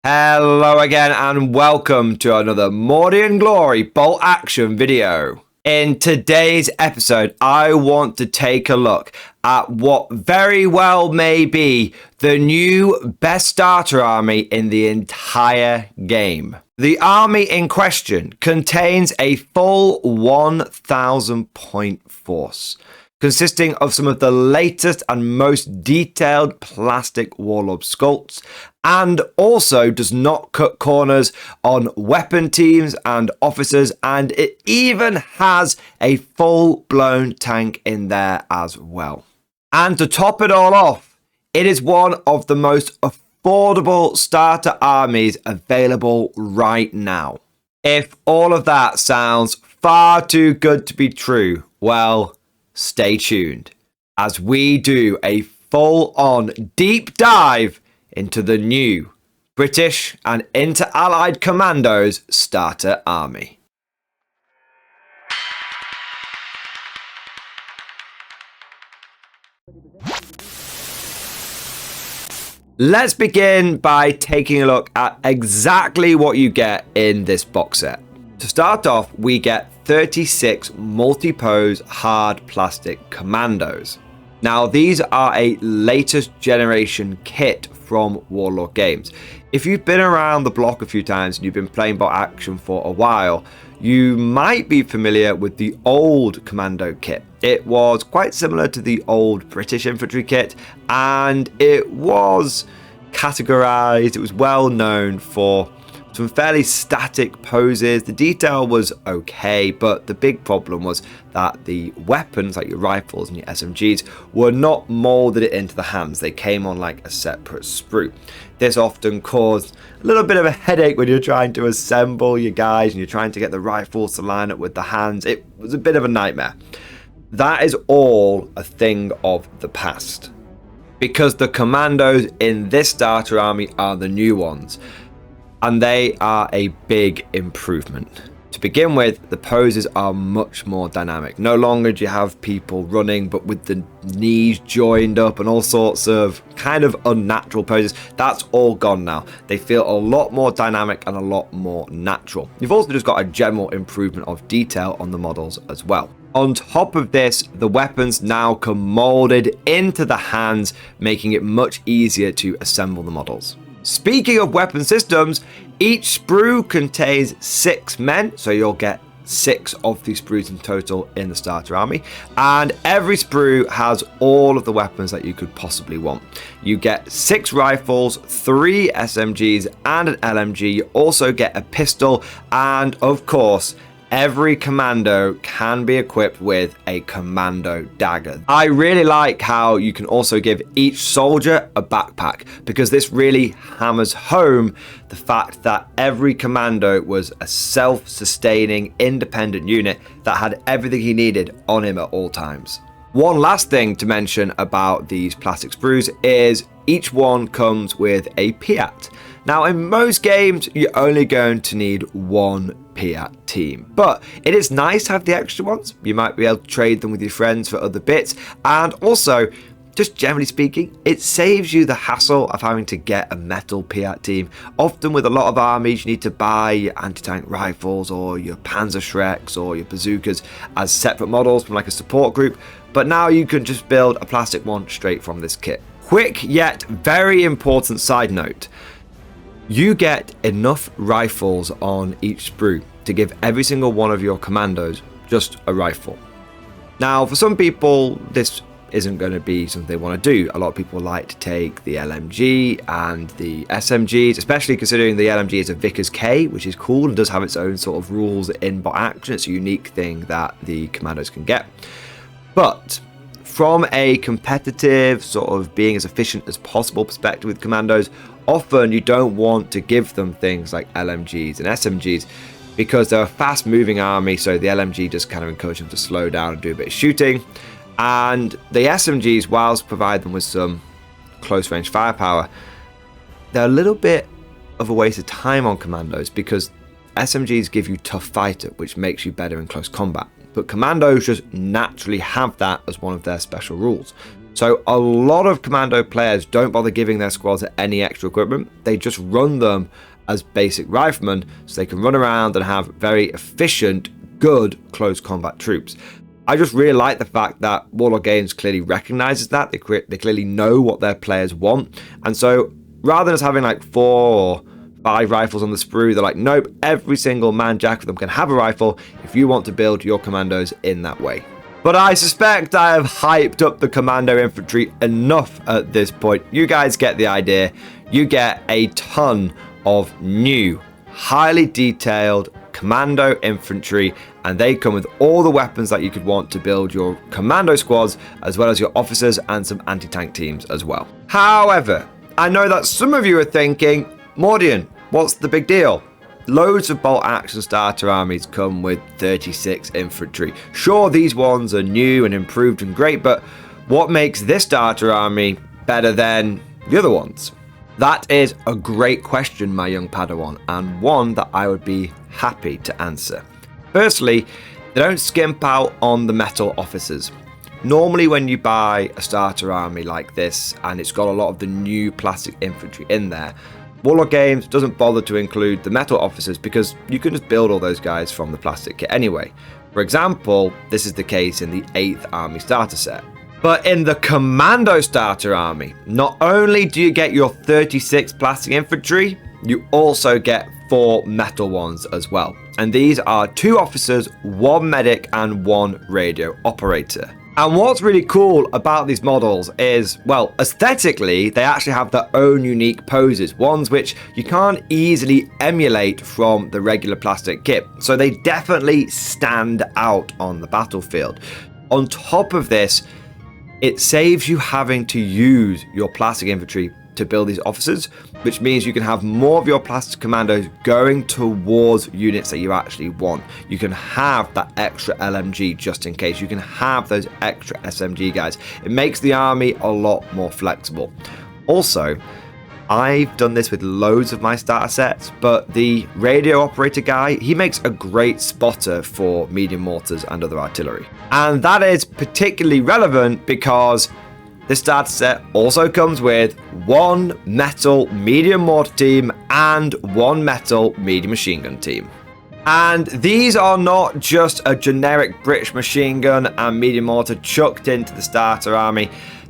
Hello again and welcome to another Mordy and Glory bolt action video. In today's episode, I want to take a look at what very well may be the new best starter army in the entire game. The army in question contains a full 1,000 point force, consisting of some of the latest and most detailed plastic warlord sculpts, and also does not cut corners on weapon teams and officers, and it even has a full-blown tank in there as well. And to top it all off, it is one of the most affordable starter armies available right now. If all of that sounds far too good to be true, well, stay tuned as we do a full-on deep dive into the new British and Inter-Allied Commandos starter army. Let's begin by taking a look at exactly what you get in this box set. To start off, we get 36 multi-pose hard plastic commandos. Now, these are a latest generation kit from Warlord Games. If you've been around the block a few times and you've been playing bot action for a while, you might be familiar with the old commando kit. It was quite similar to the old British infantry kit, and it was categorized, it was well known for some fairly static poses. The detail was okay, but the big problem was that the weapons, like your rifles and your SMGs, were not molded into the hands. They came on like a separate sprue. This often caused a little bit of a headache when you're trying to assemble your guys and you're trying to get the rifles to line up with the hands. It was a bit of a nightmare. That is all a thing of the past, because the commandos in this starter army are the new ones, and they are a big improvement. To begin with, the poses are much more dynamic. No longer do you have people running but with the knees joined up and all sorts of kind of unnatural poses. That's all gone now. They feel a lot more dynamic and a lot more natural. You've also just got a general improvement of detail on the models as well. On top of this, the weapons now come molded into the hands, making it much easier to assemble the models. Speaking of weapon systems, each sprue contains 6 men, so you'll get 6 of these sprues in total in the starter army, and every sprue has all of the weapons that you could possibly want. You get 6 rifles, 3 SMGs and an LMG. You also get a pistol, and of course, every commando can be equipped with a commando dagger. I really like how you can also give each soldier a backpack, because this really hammers home the fact that every commando was a self-sustaining, independent unit that had everything he needed on him at all times. One last thing to mention about these plastic sprues is each one comes with a Piat. Now, in most games, you're only going to need one Piat team, but it is nice to have the extra ones. You might be able to trade them with your friends for other bits, and also, just generally speaking, it saves you the hassle of having to get a metal Piat team. Often with a lot of armies, you need to buy your anti-tank rifles or your Panzerschrecks or your bazookas as separate models from like a support group, but now you can just build a plastic one straight from this kit. Quick yet very important side note. You get enough rifles on each sprue to give every single one of your commandos just a rifle. Now, for some people, this isn't going to be something they want to do. A lot of people like to take the LMG and the SMGs, especially considering the LMG is a Vickers K, which is cool and does have its own sort of rules in bot action. It's a unique thing that the commandos can get. But from a competitive, sort of being as efficient as possible perspective with commandos, often you don't want to give them things like LMGs and SMGs because they're a fast moving army, so the LMG just kind of encourages them to slow down and do a bit of shooting. And the SMGs, whilst provide them with some close range firepower, they're a little bit of a waste of time on commandos because SMGs give you tough fighter, which makes you better in close combat. But commandos just naturally have that as one of their special rules. So a lot of commando players don't bother giving their squads any extra equipment. They just run them as basic riflemen so they can run around and have very efficient, good close combat troops. I just really like the fact that Warlord Games clearly recognizes that. They clearly know what their players want. And so rather than us having like 4 or 5 rifles on the sprue, they're like, nope, every single man jack of them can have a rifle if you want to build your commandos in that way. But I suspect I have hyped up the commando infantry enough at this point. You guys get the idea. You get a ton of new, highly detailed commando infantry, and they come with all the weapons that you could want to build your commando squads, as well as your officers and some anti-tank teams as well. However, I know that some of you are thinking, Mordian, what's the big deal? Loads of bolt action starter armies come with 36 infantry. Sure, these ones are new and improved and great, but what makes this starter army better than the other ones? That is a great question, my young Padawan, and one that I would be happy to answer. Firstly, they don't skimp out on the metal officers. Normally when you buy a starter army like this and it's got a lot of the new plastic infantry in there, Warlord Games doesn't bother to include the metal officers because you can just build all those guys from the plastic kit anyway. For example, this is the case in the 8th Army starter set. But in the Commando starter army, not only do you get your 36 plastic infantry, you also get 4 metal ones as well. And these are 2 officers, 1 medic, and 1 radio operator. And what's really cool about these models is, well, aesthetically, they actually have their own unique poses, ones which you can't easily emulate from the regular plastic kit. So they definitely stand out on the battlefield. On top of this, it saves you having to use your plastic infantry to build these officers, which means you can have more of your plastic commandos going towards units that you actually want. You can have that extra LMG just in case. You can have those extra SMG guys. It makes the army a lot more flexible. Also, I've done this with loads of my starter sets, but the radio operator guy, he makes a great spotter for medium mortars and other artillery. And that is particularly relevant because the starter set also comes with 1 metal medium mortar team and 1 metal medium machine gun team. And these are not just a generic British machine gun and medium mortar chucked into the starter army.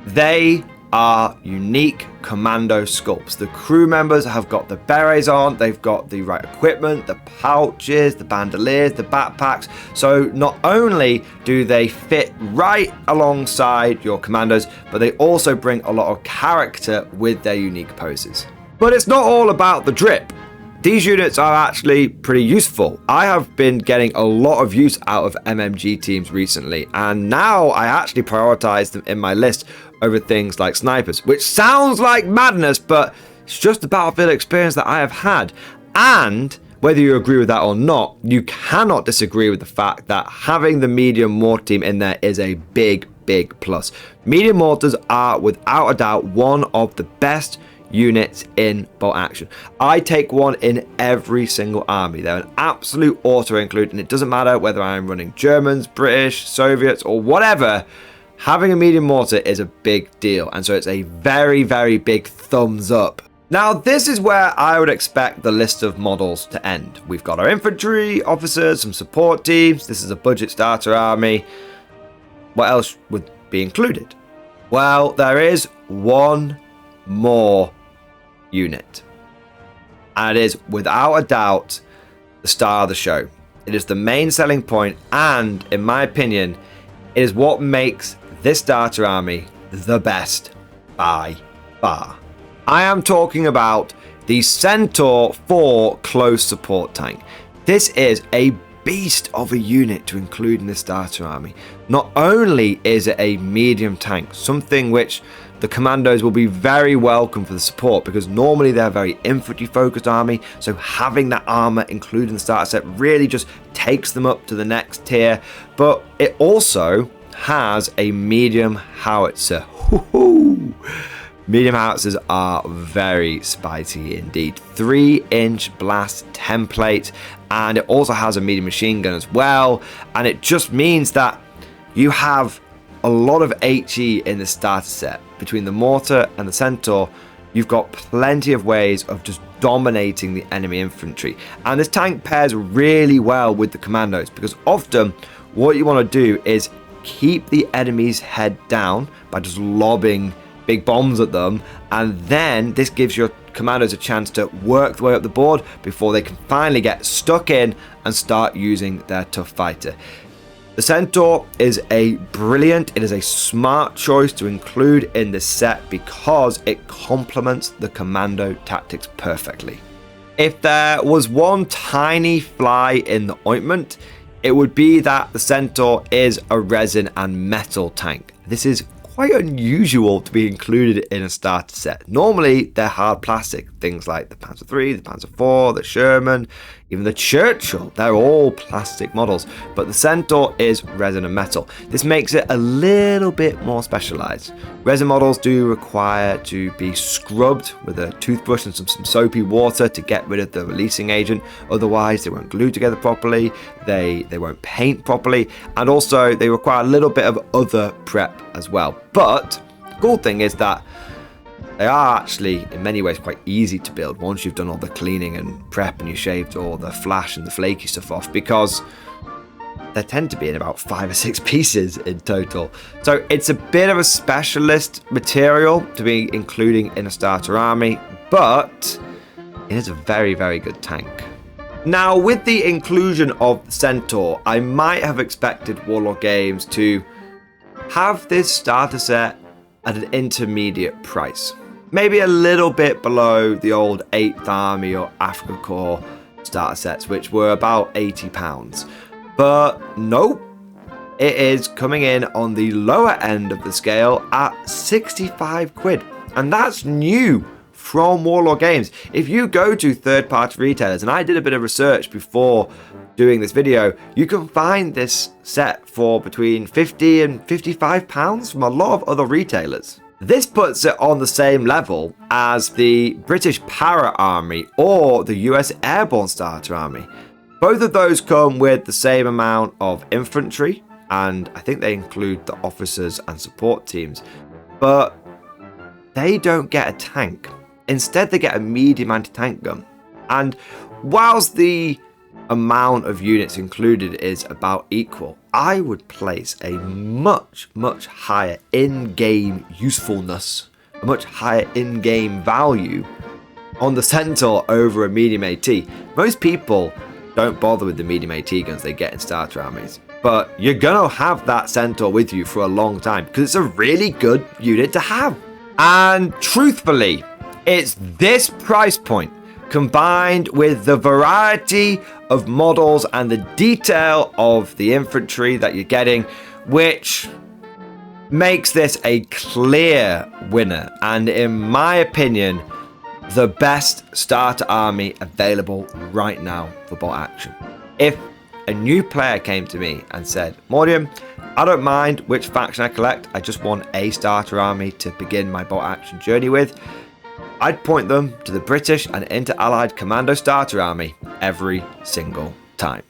They are unique commando sculpts. The crew members have got the berets on, they've got the right equipment, the pouches, the bandoliers, the backpacks. So not only do they fit right alongside your commandos, but they also bring a lot of character with their unique poses. But it's not all about the drip. These units are actually pretty useful. I have been getting a lot of use out of MMG teams recently, and now I actually prioritize them in my list over things like snipers, which sounds like madness, but it's just the battlefield experience that I have had. And whether you agree with that or not, you cannot disagree with the fact that having the medium mortar team in there is a big plus. Medium mortars are without a doubt one of the best units in bolt action. I take one in every single army. They're an absolute auto include, and it doesn't matter whether I'm running Germans, British, Soviets, or whatever. Having a medium mortar is a big deal, and so it's a very big thumbs up. Now, this is where I would expect the list of models to end. We've got our infantry, officers, some support teams. This is a budget starter army. What else would be included? Well, there is one more unit, and it is without a doubt the star of the show. It is the main selling point, and in my opinion, it is what makes this starter army the best by far. I am talking about the Centaur 4 close support tank. This is a beast of a unit to include in the starter army. Not only is it a medium tank, something which the commandos will be very welcome for the support, because normally they're a very infantry focused army, so having that armor included in the starter set really just takes them up to the next tier. But it also has a medium howitzer. Medium howitzers are very spicy indeed. 3-inch blast template, and it also has a medium machine gun as well, and it just means that you have a lot of HE in the starter set. Between the mortar and the centaur, you've got plenty of ways of just dominating the enemy infantry. And this tank pairs really well with the commandos, because often what you want to do is keep the enemy's head down by just lobbing big bombs at them, and then this gives your commandos a chance to work their way up the board before they can finally get stuck in and start using their tough fighter. The centaur is a smart choice to include in this set because it complements the commando tactics perfectly. If there was one tiny fly in the ointment, it would be that the centaur is a resin and metal tank. This is quite unusual to be included in a starter set. Normally they're hard plastic, things like the Panzer III, the Panzer IV, the Sherman, even the Churchill, they're all plastic models, but the Centaur is resin and metal. This makes it a little bit more specialized. Resin models do require to be scrubbed with a toothbrush and some soapy water to get rid of the releasing agent, otherwise they won't glue together properly, they won't paint properly, and also they require a little bit of other prep as well. But the cool thing is that they are actually in many ways quite easy to build once you've done all the cleaning and prep and you shaved all the flash and the flaky stuff off, because they tend to be in about 5 or 6 pieces in total. So it's a bit of a specialist material to be including in a starter army, but it is a very, very good tank. Now, with the inclusion of the Centaur, I might have expected Warlord Games to have this starter set at an intermediate price. Maybe a little bit below the old 8th Army or Africa Corps starter sets, which were about £80. But nope, it is coming in on the lower end of the scale at 65 quid. And that's new from Warlord Games. If you go to third-party retailers, and I did a bit of research before doing this video, you can find this set for between £50 and £55 from a lot of other retailers. This puts it on the same level as the British Para Army or the US Airborne Starter Army. Both of those come with the same amount of infantry, and I think they include the officers and support teams, but they don't get a tank. Instead, they get a medium anti-tank gun. And whilst the amount of units included is about equal, I would place a much higher in-game usefulness, a much higher in-game value on the Centaur over a medium AT. Most people don't bother with the medium AT guns they get in starter armies, but you're gonna have that Centaur with you for a long time because it's a really good unit to have. And truthfully, it's this price point combined with the variety of models and the detail of the infantry that you're getting, which makes this a clear winner, and in my opinion, the best starter army available right now for bot action. If a new player came to me and said, Mordian, I don't mind which faction I collect, I just want a starter army to begin my bot action journey with, I'd point them to the British and Inter-Allied Commando Starter Army every single time.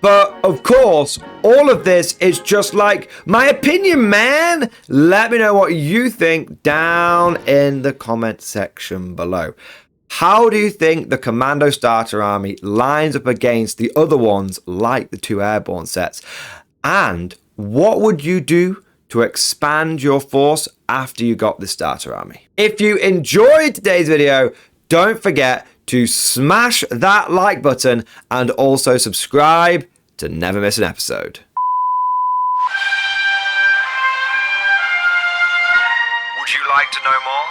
But of course, all of this is just like my opinion, man. Let me know what you think down in the comment section below. How do you think the Commando Starter Army lines up against the other ones like the 2 Airborne sets? And what would you do to expand your force after you got the starter army? If you enjoyed today's video, don't forget to smash that like button and also subscribe to never miss an episode. Would you like to know more?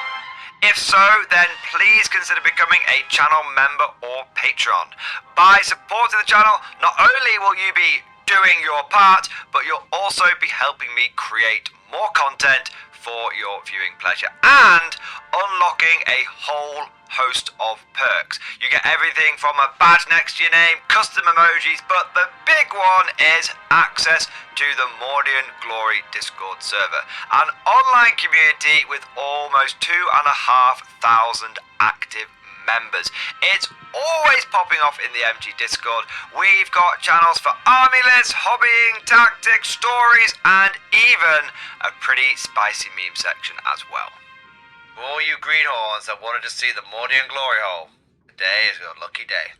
If so, then please consider becoming a channel member or patron. By supporting the channel, not only will you be doing your part, but you'll also be helping me create more content for your viewing pleasure and unlocking a whole host of perks. You get everything from a badge next to your name, custom emojis, but the big one is access to the Mordian Glory Discord server, an online community with almost 2,500 active members. It's always popping off in the MG Discord. We've got channels for army lists, hobbying, tactics, stories, and even a pretty spicy meme section as well. For all you greenhorns that wanted to see the Mordian glory hole, today is your lucky day.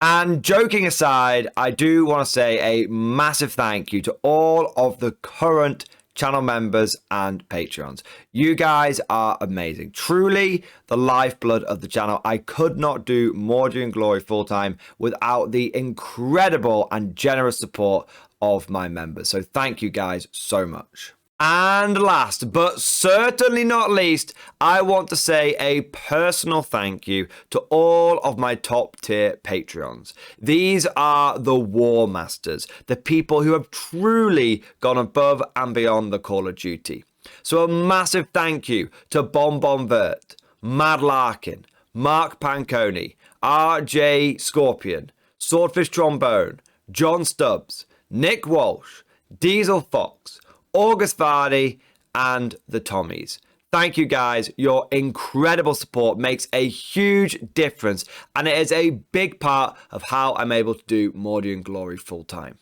And joking aside, I do want to say a massive thank you to all of the current channel members and Patreons. You guys are amazing. Truly the lifeblood of the channel. I could not do Mordian Glory full time without the incredible and generous support of my members. So thank you guys so much. And last, but certainly not least, I want to say a personal thank you to all of my top tier Patreons. These are the War Masters, the people who have truly gone above and beyond the Call of Duty. So a massive thank you to Vert, Mad Larkin, Mark Panconi, RJ Scorpion, Swordfish Trombone, John Stubbs, Nick Walsh, Diesel Fox, August Vardy, and the Tommies. Thank you guys. Your incredible support makes a huge difference, and it is a big part of how I'm able to do Mordian Glory full time.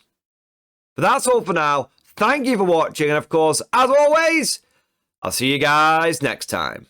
But that's all for now. Thank you for watching, and of course, as always, I'll see you guys next time.